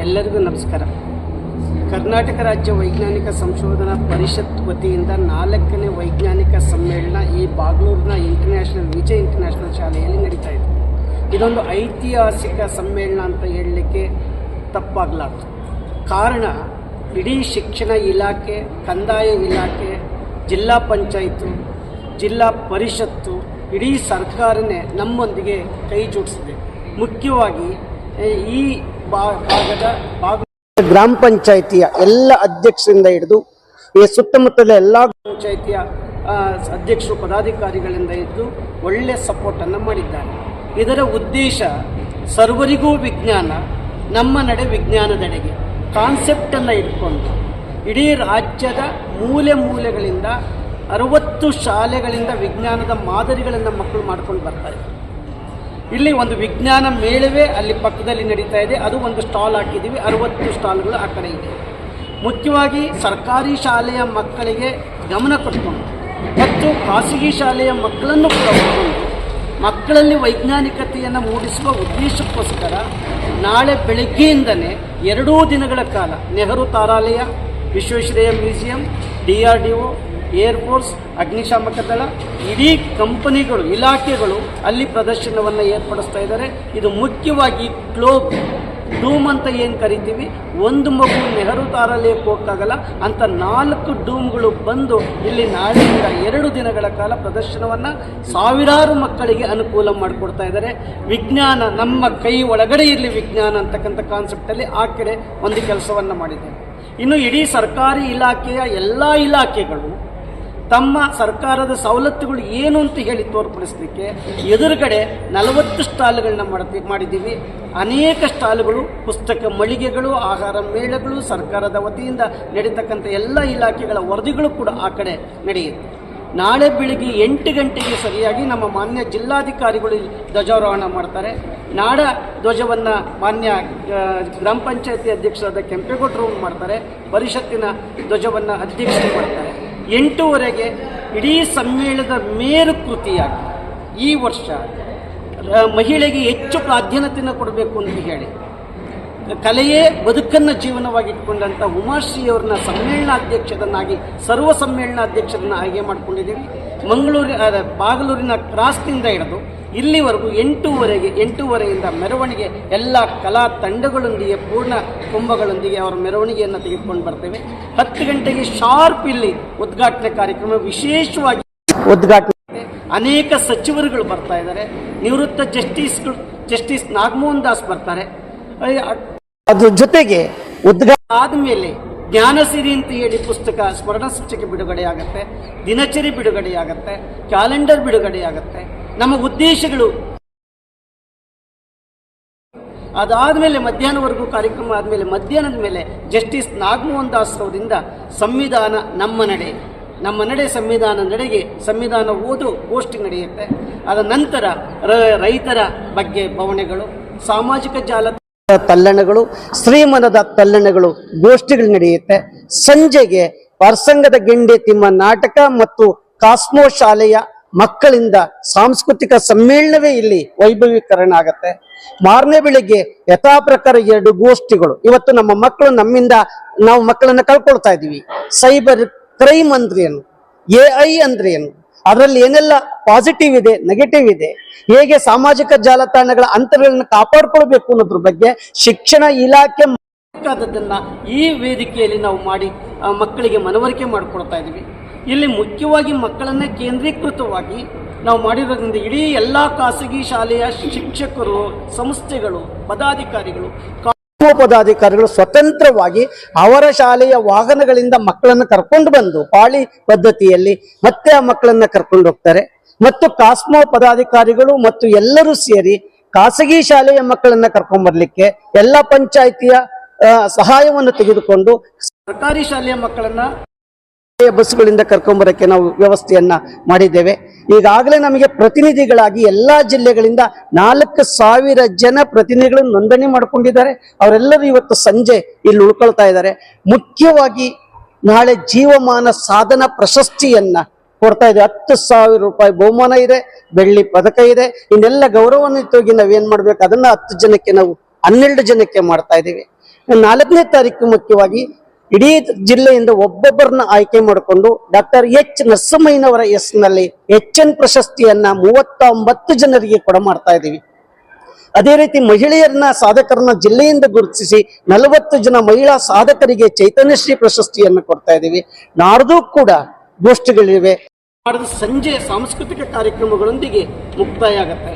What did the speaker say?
ಎಲ್ಲರಿಗೂ ನಮಸ್ಕಾರ. ಕರ್ನಾಟಕ ರಾಜ್ಯ ವೈಜ್ಞಾನಿಕ ಸಂಶೋಧನಾ ಪರಿಷತ್ ವತಿಯಿಂದ 4ನೇ ವೈಜ್ಞಾನಿಕ ಸಮ್ಮೇಳನ ಈ ಬಾಗ್ಲೂರಿನ ವಿಜಯ್ ಇಂಟರ್ನ್ಯಾಷನಲ್ ಶಾಲೆಯಲ್ಲಿ ನಡೀತಾ ಇದೆ. ಇದೊಂದು ಐತಿಹಾಸಿಕ ಸಮ್ಮೇಳನ ಅಂತ ಹೇಳಲಿಕ್ಕೆ ತಪ್ಪಾಗಲಾರ್ದು. ಕಾರಣ, ಇಡೀ ಶಿಕ್ಷಣ ಇಲಾಖೆ, ಕಂದಾಯ ಇಲಾಖೆ, ಜಿಲ್ಲಾ ಪಂಚಾಯಿತು, ಜಿಲ್ಲಾ ಪರಿಷತ್ತು, ಇಡೀ ಸರ್ಕಾರನೇ ನಮ್ಮೊಂದಿಗೆ ಕೈ ಜೋಡಿಸಿದೆ. ಮುಖ್ಯವಾಗಿ ಈ ಭಾಗದ ಗ್ರಾಮ ಪಂಚಾಯಿತಿಯ ಎಲ್ಲ ಅಧ್ಯಕ್ಷರಿಂದ ಹಿಡಿದು ಈ ಸುತ್ತಮುತ್ತಲ ಎಲ್ಲ ಪಂಚಾಯಿತಿಯ ಅಧ್ಯಕ್ಷರು, ಪದಾಧಿಕಾರಿಗಳಿಂದ ಹಿಡಿದು ಒಳ್ಳೆಯ ಸಪೋರ್ಟನ್ನು ಮಾಡಿದ್ದಾರೆ. ಇದರ ಉದ್ದೇಶ ಸರ್ವರಿಗೂ ವಿಜ್ಞಾನ, ನಮ್ಮ ನಡೆ ವಿಜ್ಞಾನದೆಡೆಗೆ ಕಾನ್ಸೆಪ್ಟನ್ನು ಇಟ್ಕೊಂಡು ಇಡೀ ರಾಜ್ಯದ ಮೂಲೆ ಮೂಲೆಗಳಿಂದ 60 ಶಾಲೆಗಳಿಂದ ವಿಜ್ಞಾನದ ಮಾದರಿಗಳನ್ನು ಮಕ್ಕಳು ಮಾಡ್ಕೊಂಡು ಬರ್ತಾರೆ. ಇಲ್ಲಿ ಒಂದು ವಿಜ್ಞಾನ ಮೇಳವೇ ಅಲ್ಲಿ ಪಕ್ಕದಲ್ಲಿ ನಡೀತಾ ಇದೆ. ಅದು ಒಂದು ಸ್ಟಾಲ್ ಹಾಕಿದ್ದೀವಿ. 60 ಸ್ಟಾಲ್ಗಳು ಆ ಕಡೆ ಇದೆ. ಮುಖ್ಯವಾಗಿ ಸರ್ಕಾರಿ ಶಾಲೆಯ ಮಕ್ಕಳಿಗೆ ಗಮನ ಕೊಟ್ಕೊಂಡು ಮತ್ತು ಖಾಸಗಿ ಶಾಲೆಯ ಮಕ್ಕಳನ್ನು ಕೂಡ ಒಪ್ಪಿಕೊಂಡು ಮಕ್ಕಳಲ್ಲಿ ವೈಜ್ಞಾನಿಕತೆಯನ್ನು ಮೂಡಿಸುವ ಉದ್ದೇಶಕ್ಕೋಸ್ಕರ ನಾಳೆ ಬೆಳಗ್ಗೆಯಿಂದಲೇ 2 ದಿನಗಳ ಕಾಲ ನೆಹರು ತಾರಾಲಯ, ವಿಶ್ವೇಶ್ವರಯ್ಯ ಮ್ಯೂಸಿಯಂ, DRDO, ಏರ್ಫೋರ್ಸ್, ಅಗ್ನಿಶಾಮಕ ದಳ, ಇಡೀ ಕಂಪನಿಗಳು, ಇಲಾಖೆಗಳು ಅಲ್ಲಿ ಪ್ರದರ್ಶನವನ್ನು ಏರ್ಪಡಿಸ್ತಾ ಇದ್ದಾರೆ. ಇದು ಮುಖ್ಯವಾಗಿ ಡೂಮ್ ಅಂತ ಏನು ಕರಿತೀವಿ, ಒಂದು ಮಗು ನೆಹರು ತಾರಾಲಯಕ್ಕೆ ಹೋಗೋಕ್ಕಾಗಲ್ಲ ಅಂತ 4 ಡೂಮ್ಗಳು ಬಂದು ಇಲ್ಲಿ ನಾಳೆಯಿಂದ 2 ದಿನಗಳ ಕಾಲ ಪ್ರದರ್ಶನವನ್ನು ಸಾವಿರಾರು ಮಕ್ಕಳಿಗೆ ಅನುಕೂಲ ಮಾಡಿಕೊಡ್ತಾ ಇದ್ದಾರೆ. ವಿಜ್ಞಾನ ನಮ್ಮ ಕೈ ಒಳಗಡೆ ಇರಲಿ ವಿಜ್ಞಾನ ಅಂತಕ್ಕಂಥ ಕಾನ್ಸೆಪ್ಟಲ್ಲಿ ಆ ಕಡೆ ಒಂದು ಕೆಲಸವನ್ನು ಮಾಡಿದ್ದೇವೆ. ಇನ್ನು ಇಡೀ ಸರ್ಕಾರಿ ಇಲಾಖೆಯ ಎಲ್ಲ ಇಲಾಖೆಗಳು ತಮ್ಮ ಸರ್ಕಾರದ ಸವಲತ್ತುಗಳು ಏನು ಅಂತ ಹೇಳಿ ತೋರ್ಪಡಿಸಲಿಕ್ಕೆ ಎದುರುಗಡೆ 40 ಸ್ಟಾಲ್ಗಳನ್ನ ಮಾಡಿದ್ದೀವಿ. ಅನೇಕ ಸ್ಟಾಲ್ಗಳು, ಪುಸ್ತಕ ಮಳಿಗೆಗಳು, ಆಹಾರ ಮೇಳಗಳು, ಸರ್ಕಾರದ ವತಿಯಿಂದ ನಡೀತಕ್ಕಂಥ ಎಲ್ಲ ಇಲಾಖೆಗಳ ವರದಿಗಳು ಕೂಡ ಆ ಕಡೆ ನಡೆಯುತ್ತೆ. ನಾಳೆ ಬೆಳಿಗ್ಗೆ 8 ಗಂಟೆಗೆ ಸರಿಯಾಗಿ ನಮ್ಮ ಮಾನ್ಯ ಜಿಲ್ಲಾಧಿಕಾರಿಗಳು ಧ್ವಜಾರೋಹಣ ಮಾಡ್ತಾರೆ. ನಾಡ ಧ್ವಜವನ್ನು ಮಾನ್ಯ ಗ್ರಾಮ ಪಂಚಾಯತಿ ಅಧ್ಯಕ್ಷರಾದ ಕೆಂಪೇಗೌಡರು ಮಾಡ್ತಾರೆ. ಪರಿಷತ್ತಿನ ಧ್ವಜವನ್ನು ಅಧ್ಯಕ್ಷರು ಮಾಡ್ತಾರೆ. 8:30ಗೆ ಇಡೀ ಸಮ್ಮೇಳನದ ಮೇರು ಕೃತಿಯಾಗಿ ಈ ವರ್ಷ ಮಹಿಳೆಗೆ ಹೆಚ್ಚು ಪ್ರಾಧಾನ್ಯತೆಯನ್ನು ಕೊಡಬೇಕು ಅಂತ ಹೇಳಿ ಕಲೆಯೇ ಬದುಕನ್ನು ಜೀವನವಾಗಿಟ್ಕೊಂಡಂಥ ಉಮಾಶ್ರೀಯವರನ್ನ ಸಮ್ಮೇಳನಾಧ್ಯಕ್ಷರನ್ನಾಗಿ, ಸರ್ವ ಸಮ್ಮೇಳನಾಧ್ಯಕ್ಷರನ್ನ ಆಯ್ಕೆ ಮಾಡಿಕೊಂಡಿದ್ದೀವಿ. ಬಾಗಲೂರಿನ ಕ್ರಾಸ್ನಿಂದ ಹಿಡಿದು ಇಲ್ಲಿವರೆಗೂ 8:30ಯಿಂದ ಮೆರವಣಿಗೆ ಎಲ್ಲ ಕಲಾ ತಂಡಗಳೊಂದಿಗೆ, ಪೂರ್ಣ ಕುಂಭಗಳೊಂದಿಗೆ ಅವರ ಮೆರವಣಿಗೆಯನ್ನು ತೆಗೆದುಕೊಂಡು ಬರ್ತೇವೆ. 10 ಗಂಟೆಗೆ ಶಾರ್ಪ್ ಇಲ್ಲಿ ಉದ್ಘಾಟನೆ ಕಾರ್ಯಕ್ರಮ ವಿಶೇಷವಾಗಿ ಉದ್ಘಾಟನೆ. ಅನೇಕ ಸಚಿವರುಗಳು ಬರ್ತಾ ಇದ್ದಾರೆ. ನಿವೃತ್ತ ಜಸ್ಟಿಸ್ ನಾಗಮೋಹನ್ ದಾಸ್ ಬರ್ತಾರೆ. ಅದ್ರ ಜೊತೆಗೆ ಉದ್ಘಾಟನೆ ಆದಮೇಲೆ ಜ್ಞಾನಸಿರಿ ಅಂತ ಹೇಳಿ ಪುಸ್ತಕ, ಸ್ಮರಣ ಸಂಚಿಕೆ ಬಿಡುಗಡೆಯಾಗತ್ತೆ, ದಿನಚರಿ ಬಿಡುಗಡೆಯಾಗತ್ತೆ, ಕ್ಯಾಲೆಂಡರ್ ಬಿಡುಗಡೆಯಾಗತ್ತೆ. ನಮ್ಮ ಉದ್ದೇಶಗಳು ಅದಾದಮೇಲೆ ಮಧ್ಯಾಹ್ನವರೆಗೂ ಕಾರ್ಯಕ್ರಮ ಆದಮೇಲೆ ಮಧ್ಯಾಹ್ನದ ಮೇಲೆ ಜಸ್ಟಿಸ್ ನಾಗಮೋಹನ್ ದಾಸ್ ಅವರಿಂದ ಸಂವಿಧಾನ ನಮ್ಮ ನಡೆ ಸಂವಿಧಾನ ನಡೆಗೆ ಸಂವಿಧಾನ ಓದು ಗೋಷ್ಠಿ ನಡೆಯುತ್ತೆ. ಅದ ನಂತರ ರೈತರ ಬಗ್ಗೆ ಬವಣೆಗಳು, ಸಾಮಾಜಿಕ ಜಾಲ ತಲ್ಲಣಗಳು, ಶ್ರೀಮನದ ತಲ್ಲಣಗಳು, ಗೋಷ್ಠಿಗಳು ನಡೆಯುತ್ತೆ. ಸಂಜೆಗೆ ಪ್ರಸಂಗದ ಗೆಂಡೆ ತಿಮ್ಮ ನಾಟಕ ಮತ್ತು ಕಾಸ್ಮೋ ಶಾಲೆಯ ಮಕ್ಕಳಿಂದ ಸಾಂಸ್ಕೃತಿಕ ಸಮ್ಮೇಳನವೇ ಇಲ್ಲಿ ವೈಭವೀಕರಣ ಆಗತ್ತೆ. ಮಾರನೇ ಬೆಳಿಗ್ಗೆ ಯಥಾ ಪ್ರಕಾರ 2 ಗೋಷ್ಠಿಗಳು. ಇವತ್ತು ನಮ್ಮ ಮಕ್ಕಳು ನಮ್ಮಿಂದ ನಾವು ಮಕ್ಕಳನ್ನ ಕಳ್ಕೊಳ್ತಾ ಇದ್ದೀವಿ. ಸೈಬರ್ ಕ್ರೈಮ್ ಅಂದ್ರೆ ಏನು, AI ಅಂದ್ರೆ ಏನು, ಅದರಲ್ಲಿ ಏನೆಲ್ಲ ಪಾಸಿಟಿವ್ ಇದೆ, ನೆಗೆಟಿವ್ ಇದೆ, ಹೇಗೆ ಸಾಮಾಜಿಕ ಜಾಲತಾಣಗಳ ಅಂತರಗಳನ್ನು ಕಾಪಾಡಿಕೊಳ್ಬೇಕು ಅನ್ನೋದ್ರ ಬಗ್ಗೆ ಶಿಕ್ಷಣ ಇಲಾಖೆ ಬೇಕಾದದ್ದನ್ನ ಈ ವೇದಿಕೆಯಲ್ಲಿ ನಾವು ಮಾಡಿ ಮಕ್ಕಳಿಗೆ ಮನವರಿಕೆ ಮಾಡಿಕೊಡ್ತಾ ಇದ್ದೀವಿ. ಇಲ್ಲಿ ಮುಖ್ಯವಾಗಿ ಮಕ್ಕಳನ್ನ ಕೇಂದ್ರೀಕೃತವಾಗಿ ನಾವು ಮಾಡಿರೋದ್ರಿಂದ ಇಡೀ ಎಲ್ಲ ಖಾಸಗಿ ಶಾಲೆಯ ಶಿಕ್ಷಕರು, ಸಂಸ್ಥೆಗಳು, ಪದಾಧಿಕಾರಿಗಳು ಸ್ವತಂತ್ರವಾಗಿ ಅವರ ಶಾಲೆಯ ವಾಹನಗಳಿಂದ ಮಕ್ಕಳನ್ನು ಕರ್ಕೊಂಡು ಬಂದು ಪಾಳಿ ಪದ್ಧತಿಯಲ್ಲಿ ಮತ್ತೆ ಆ ಮಕ್ಕಳನ್ನ ಕರ್ಕೊಂಡು ಹೋಗ್ತಾರೆ. ಮತ್ತು ಕಾಸ್ಮೋ ಪದಾಧಿಕಾರಿಗಳು ಮತ್ತು ಎಲ್ಲರೂ ಸೇರಿ ಖಾಸಗಿ ಶಾಲೆಯ ಮಕ್ಕಳನ್ನ ಕರ್ಕೊಂಡ್ ಬರ್ಲಿಕ್ಕೆ ಎಲ್ಲ ಪಂಚಾಯಿತಿಯ ಸಹಾಯವನ್ನು ತೆಗೆದುಕೊಂಡು ಸರ್ಕಾರಿ ಶಾಲೆಯ ಮಕ್ಕಳನ್ನ ಬಸ್ಗಳಿಂದ ಕರ್ಕೊಂಬರಕ್ಕೆ ನಾವು ವ್ಯವಸ್ಥೆಯನ್ನ ಮಾಡಿದ್ದೇವೆ. ಈಗಾಗಲೇ ನಮಗೆ ಪ್ರತಿನಿಧಿಗಳಾಗಿ ಎಲ್ಲಾ ಜಿಲ್ಲೆಗಳಿಂದ 4,000 ಜನ ಪ್ರತಿನಿಧಿಗಳು ನೋಂದಣಿ ಮಾಡಿಕೊಂಡಿದ್ದಾರೆ. ಅವರೆಲ್ಲರೂ ಇವತ್ತು ಸಂಜೆ ಇಲ್ಲಿ ಉಳ್ಕೊಳ್ತಾ ಇದ್ದಾರೆ. ಮುಖ್ಯವಾಗಿ ನಾಳೆ ಜೀವಮಾನ ಸಾಧನ ಪ್ರಶಸ್ತಿಯನ್ನ ಕೊಡ್ತಾ ಇದೆ. 10,000 ರೂಪಾಯಿ ಬಹುಮಾನ ಇದೆ, ಬೆಳ್ಳಿ ಪದಕ ಇದೆ. ಇನ್ನೆಲ್ಲ ಗೌರವಾನ್ವಿತವಾಗಿ ನಾವೇನ್ ಮಾಡ್ಬೇಕು, ಅದನ್ನ 10 ಜನಕ್ಕೆ ನಾವು 12 ಜನಕ್ಕೆ ಮಾಡ್ತಾ ಇದ್ದೀವಿ. 4ನೇ ತಾರೀಕು ಮುಖ್ಯವಾಗಿ ಇಡೀ ಜಿಲ್ಲೆಯಿಂದ ಒಬ್ಬೊಬ್ಬರನ್ನ ಆಯ್ಕೆ ಮಾಡಿಕೊಂಡು ಡಾಕ್ಟರ್ ಎಚ್ ನರಸಿಂಹಯ್ಯನವರ ಹೆಸರಿನಲ್ಲಿ HN ಪ್ರಶಸ್ತಿಯನ್ನ 39 ಜನರಿಗೆ ಕೊಡಮಾಡ್ತಾ ಇದ್ದೀವಿ. ಅದೇ ರೀತಿ ಮಹಿಳೆಯರನ್ನ ಸಾಧಕರನ್ನ ಜಿಲ್ಲೆಯಿಂದ ಗುರುತಿಸಿ 40 ಜನ ಮಹಿಳಾ ಸಾಧಕರಿಗೆ ಚೈತನ್ಯಶ್ರೀ ಪ್ರಶಸ್ತಿಯನ್ನು ಕೊಡ್ತಾ ಇದ್ದೀವಿ. ನಾಡ್ದು ಕೂಡ ಗೋಷ್ಠಿಗಳಿವೆ. ನಾಡ್ದು ಸಂಜೆ ಸಾಂಸ್ಕೃತಿಕ ಕಾರ್ಯಕ್ರಮಗಳೊಂದಿಗೆ ಮುಕ್ತಾಯ ಆಗುತ್ತೆ.